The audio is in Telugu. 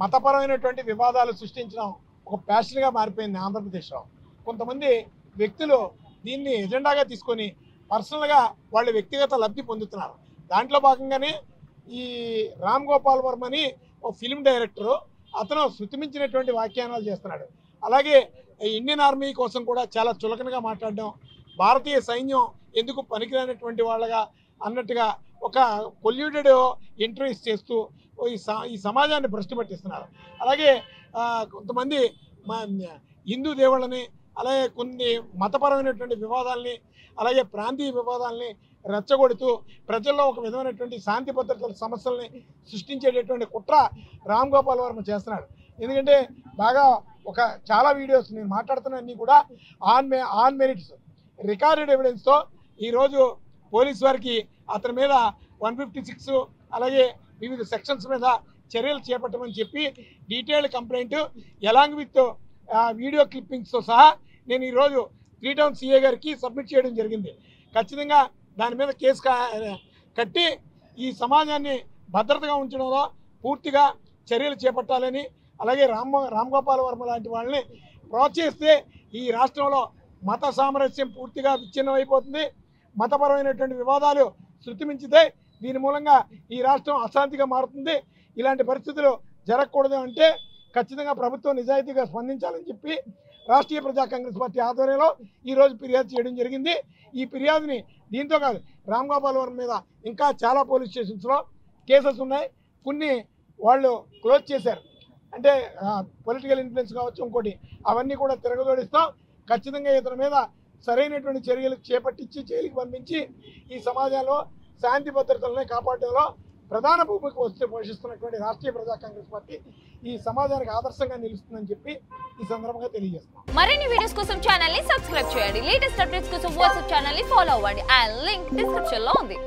మతపరమైనటువంటి వివాదాలు సృష్టించడం ఒక ప్యాషన్గా మారిపోయింది ఆంధ్రప్రదేశ్లో. కొంతమంది వ్యక్తులు దీన్ని ఎజెండాగా తీసుకొని పర్సనల్గా వాళ్ళ వ్యక్తిగత లబ్ధి పొందుతున్నారు. దాంట్లో భాగంగానే ఈ రామ్ గోపాల్ వర్మని ఒక ఫిల్మ్ డైరెక్టరు, అతను శృతిమించినటువంటి వ్యాఖ్యానాలు చేస్తున్నాడు. అలాగే ఇండియన్ ఆర్మీ కోసం కూడా చాలా చులకనగా మాట్లాడడం, భారతీయ సైన్యం ఎందుకు పనికిరానటువంటి వాళ్ళగా అన్నట్టుగా ఒక పొల్యూటెడ్ ఇంటర్వ్యూస్ చేస్తూ ఈ సమాజాన్ని భ్రష్టు పట్టిస్తున్నారు. అలాగే కొంతమంది హిందూ దేవుళ్ళని, అలాగే కొన్ని మతపరమైనటువంటి వివాదాలని, అలాగే ప్రాంతీయ వివాదాలని రెచ్చగొడుతూ ప్రజల్లో ఒక విధమైనటువంటి శాంతి భద్రతల సమస్యల్ని సృష్టించేటటువంటి కుట్ర రామ్ గోపాల్ వర్మ చేస్తున్నాడు. ఎందుకంటే బాగా చాలా వీడియోస్ నేను మాట్లాడుతున్నవన్నీ కూడా ఆన్ మెరిట్స్ రికార్డెడ్ ఎవిడెన్స్తో ఈరోజు పోలీస్ వారికి అతని మీద 156 అలాగే వివిధ సెక్షన్స్ మీద చర్యలు చేపట్టమని చెప్పి detailed complaint along with video క్లిప్పింగ్స్తో సహా నేను ఈరోజు 3 టౌన్ సిఏ గారికి సబ్మిట్ చేయడం జరిగింది. ఖచ్చితంగా దాని మీద కేసు కట్టి ఈ సమాజాన్ని భద్రతగా ఉంచడంలో పూర్తిగా చర్యలు చేపట్టాలని, అలాగే రామ్ గోపాల్ వర్మ లాంటి వాళ్ళని ప్రోత్సహిస్తే ఈ రాష్ట్రంలో మత సామరస్యం పూర్తిగా విచ్ఛిన్నమైపోతుంది. మతపరమైనటువంటి వివాదాలు శృతిమించితే దీని మూలంగా ఈ రాష్ట్రం అశాంతిగా మారుతుంది. ఇలాంటి పరిస్థితులు జరగకూడదు అంటే ఖచ్చితంగా ప్రభుత్వం నిజాయితీగా స్పందించాలని చెప్పి రాష్ట్రీయ ప్రజా కాంగ్రెస్ పార్టీ ఆధ్వర్యంలో ఈరోజు ఫిర్యాదు చేయడం జరిగింది. ఈ ఫిర్యాదుని దీంతో కాదు, రామ్ గోపాల్ వర్మ మీద ఇంకా చాలా పోలీస్ స్టేషన్స్లో కేసెస్ ఉన్నాయి. కొన్ని వాళ్ళు క్లోజ్ చేశారు, అంటే పొలిటికల్ ఇన్ఫ్లుయెన్స్ కావచ్చు, ఇంకోటి అవన్నీ కూడా తిరగదోడిస్తాం. ఖచ్చితంగా ఇతని మీద సరైనటువంటి చర్యలు చేపట్టించి జైలుకి పంపించి ఈ సమాజంలో శాంతి భద్రతలను కాపాడడంలో ప్రధాన భూమిక పోషిస్తున్నటువంటి రాష్ట్రీయ ప్రజా కాంగ్రెస్ పార్టీ ఈ సమాజానికి ఆదర్శంగా నిలుస్తుందని చెప్పి ఈ సందర్భంగా తెలియజేస్తున్నాం. మరిన్ని వీడియోస్ కోసం ఛానల్ ని సబ్స్క్రైబ్ చేయండి. లేటెస్ట్ అప్డేట్స్ కోసం వాట్సాప్ ఛానల్ ని ఫాలో అవ్వండి. ఆ లింక్ డిస్క్రిప్షన్ లో ఉంది.